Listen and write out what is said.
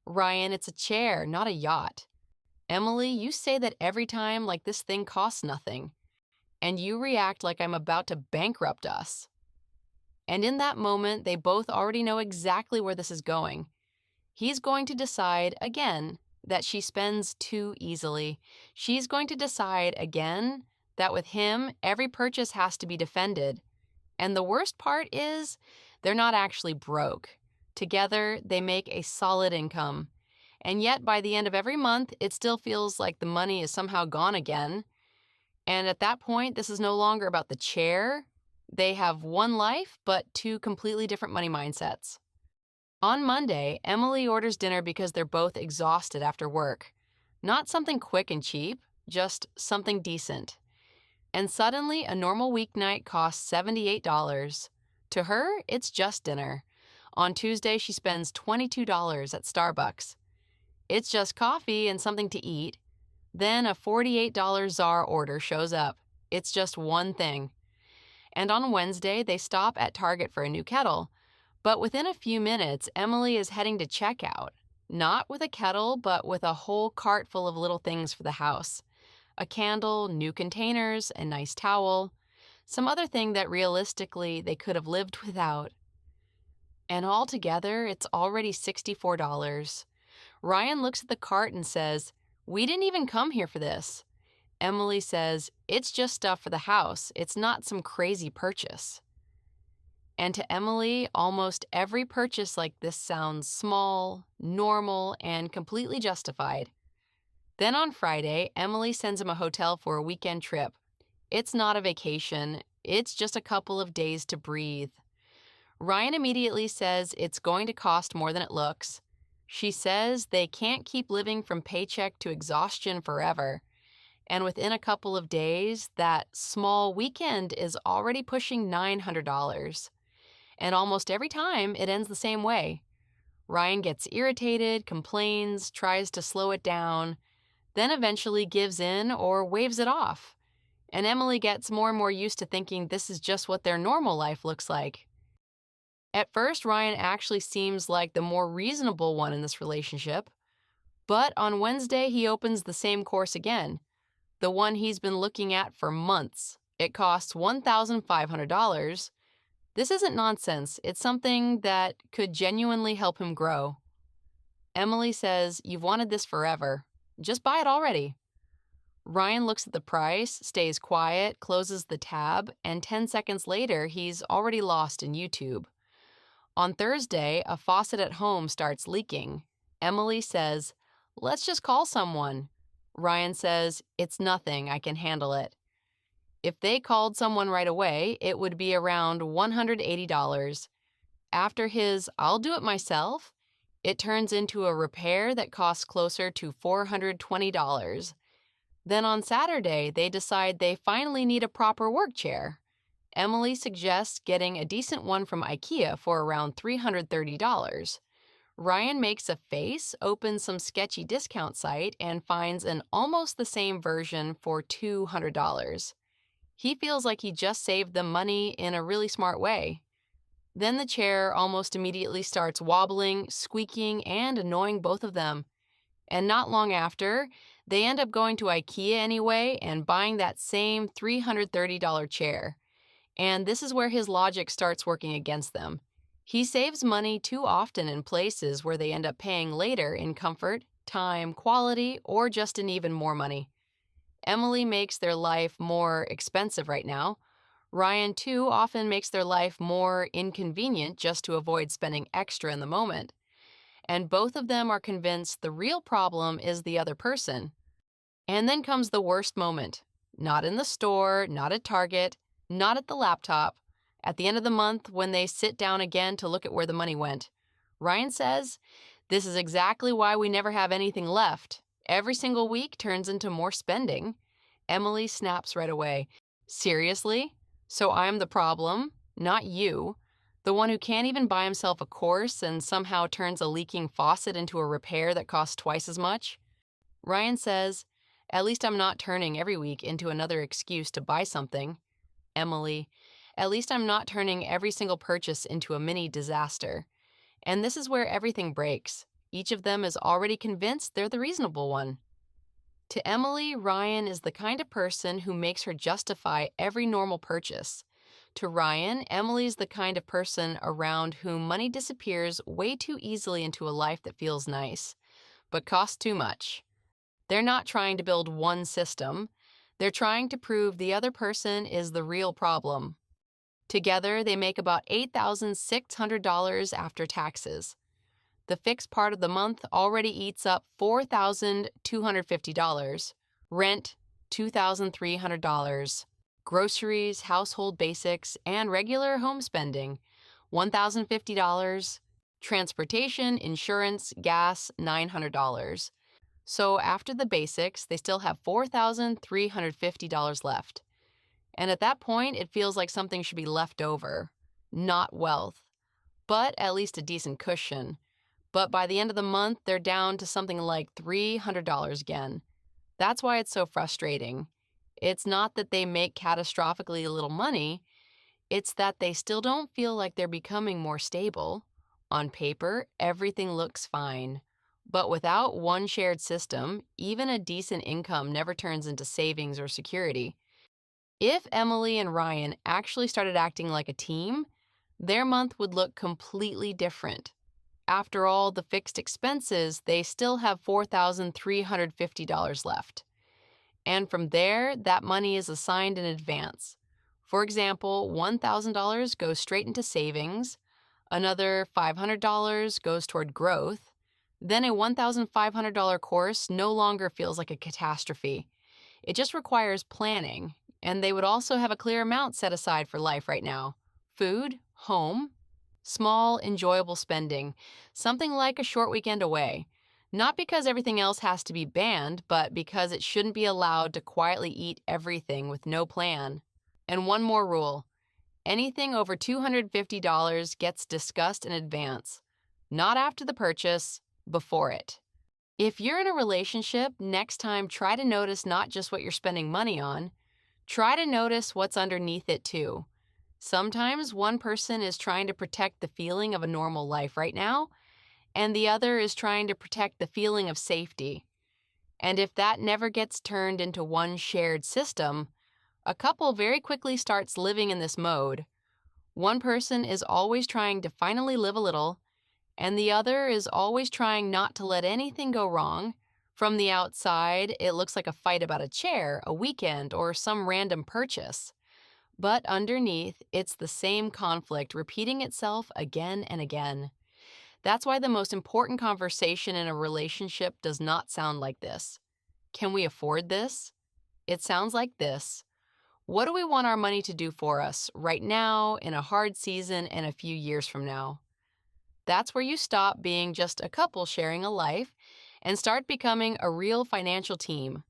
Ryan, it's a chair, not a yacht. Emily, you say that every time like this thing costs nothing, and you react like I'm about to bankrupt us. And in that moment, they both already know exactly where this is going. He's going to decide again that she spends too easily. She's going to decide again that with him, every purchase has to be defended. And the worst part is, they're not actually broke. Together, they make a solid income. And yet, by the end of every month, it still feels like the money is somehow gone again. And at that point, this is no longer about the chair. They have one life, but two completely different money mindsets. On Monday, Emily orders dinner because they're both exhausted after work. Not something quick and cheap, just something decent. And suddenly, a normal weeknight costs $78. To her, it's just dinner. On Tuesday, she spends $22 at Starbucks. It's just coffee and something to eat. Then a $48 Zara order shows up. It's just one thing. And on Wednesday, they stop at Target for a new kettle. But within a few minutes, Emily is heading to checkout. Not with a kettle, but with a whole cart full of little things for the house. A candle, new containers, a nice towel, some other thing that realistically they could have lived without. And altogether, it's already $64. Ryan looks at the cart and says, "We didn't even come here for this." Emily says, "It's just stuff for the house. It's not some crazy purchase." And to Emily, almost every purchase like this sounds small, normal, and completely justified. Then on Friday, Emily sends him a hotel for a weekend trip. It's not a vacation, it's just a couple of days to breathe. Ryan immediately says it's going to cost more than it looks. She says they can't keep living from paycheck to exhaustion forever. And within a couple of days, that small weekend is already pushing $900. And almost every time, it ends the same way. Ryan gets irritated, complains, tries to slow it down, then eventually gives in or waves it off. And Emily gets more and more used to thinking this is just what their normal life looks like. At first, Ryan actually seems like the more reasonable one in this relationship. But on Wednesday, he opens the same course again, the one he's been looking at for months. It costs $1,500. This isn't nonsense. It's something that could genuinely help him grow. Emily says, "You've wanted this forever. Just buy it already." Ryan looks at the price, stays quiet, closes the tab, and 10 seconds later, he's already lost in YouTube. On Thursday, a faucet at home starts leaking. Emily says, "Let's just call someone." Ryan says, "It's nothing, I can handle it." If they called someone right away, it would be around $180. After his "I'll do it myself," it turns into a repair that costs closer to $420. Then on Saturday, they decide they finally need a proper work chair. Emily suggests getting a decent one from IKEA for around $330. Ryan makes a face, opens some sketchy discount site, and finds an almost the same version for $200. He feels like he just saved them money in a really smart way. Then the chair almost immediately starts wobbling, squeaking, and annoying both of them. And not long after, they end up going to IKEA anyway and buying that same $330 chair. And this is where his logic starts working against them. He saves money too often in places where they end up paying later in comfort, time, quality, or just in even more money. Emily makes their life more expensive right now. Ryan, too, often makes their life more inconvenient just to avoid spending extra in the moment. And both of them are convinced the real problem is the other person. And then comes the worst moment. Not in the store, not at Target, not at the laptop. At the end of the month, when they sit down again to look at where the money went. Ryan says, "This is exactly why we never have anything left. Every single week turns into more spending." Emily snaps right away. "Seriously? So I'm the problem, not you? The one who can't even buy himself a course and somehow turns a leaking faucet into a repair that costs twice as much?" Ryan says, "At least I'm not turning every week into another excuse to buy something." Emily, "At least I'm not turning every single purchase into a mini disaster." And this is where everything breaks. Each of them is already convinced they're the reasonable one. To Emily, Ryan is the kind of person who makes her justify every normal purchase. To Ryan, Emily's the kind of person around whom money disappears way too easily into a life that feels nice, but costs too much. They're not trying to build one system. They're trying to prove the other person is the real problem. Together, they make about $8,600 after taxes. The fixed part of the month already eats up $4,250. Rent, $2,300. Groceries, household basics, and regular home spending, $1,050. Transportation, insurance, gas, $900. So after the basics, they still have $4,350 left. And at that point, it feels like something should be left over. Not wealth, but at least a decent cushion. But by the end of the month, they're down to something like $300 again. That's why it's so frustrating. It's not that they make catastrophically little money, it's that they still don't feel like they're becoming more stable. On paper, everything looks fine. But without one shared system, even a decent income never turns into savings or security. If Emily and Ryan actually started acting like a team, their month would look completely different. After all the fixed expenses, they still have $4,350 left. And from there, that money is assigned in advance. For example, $1,000 goes straight into savings, another $500 goes toward growth, then a $1,500 course no longer feels like a catastrophe. It just requires planning, and they would also have a clear amount set aside for life right now. Food, home, small, enjoyable spending, something like a short weekend away. Not because everything else has to be banned, but because it shouldn't be allowed to quietly eat everything with no plan. And one more rule. Anything over $250 gets discussed in advance. Not after the purchase, before it. If you're in a relationship, next time try to notice not just what you're spending money on, try to notice what's underneath it too. Sometimes one person is trying to protect the feeling of a normal life right now, and the other is trying to protect the feeling of safety. And if that never gets turned into one shared system, a couple very quickly starts living in this mode. One person is always trying to finally live a little, and the other is always trying not to let anything go wrong. From the outside, it looks like a fight about a chair, a weekend, or some random purchase. But underneath, it's the same conflict repeating itself again and again. That's why the most important conversation in a relationship does not sound like this. Can we afford this? It sounds like this. What do we want our money to do for us right now, in a hard season, and a few years from now? That's where you stop being just a couple sharing a life and start becoming a real financial team.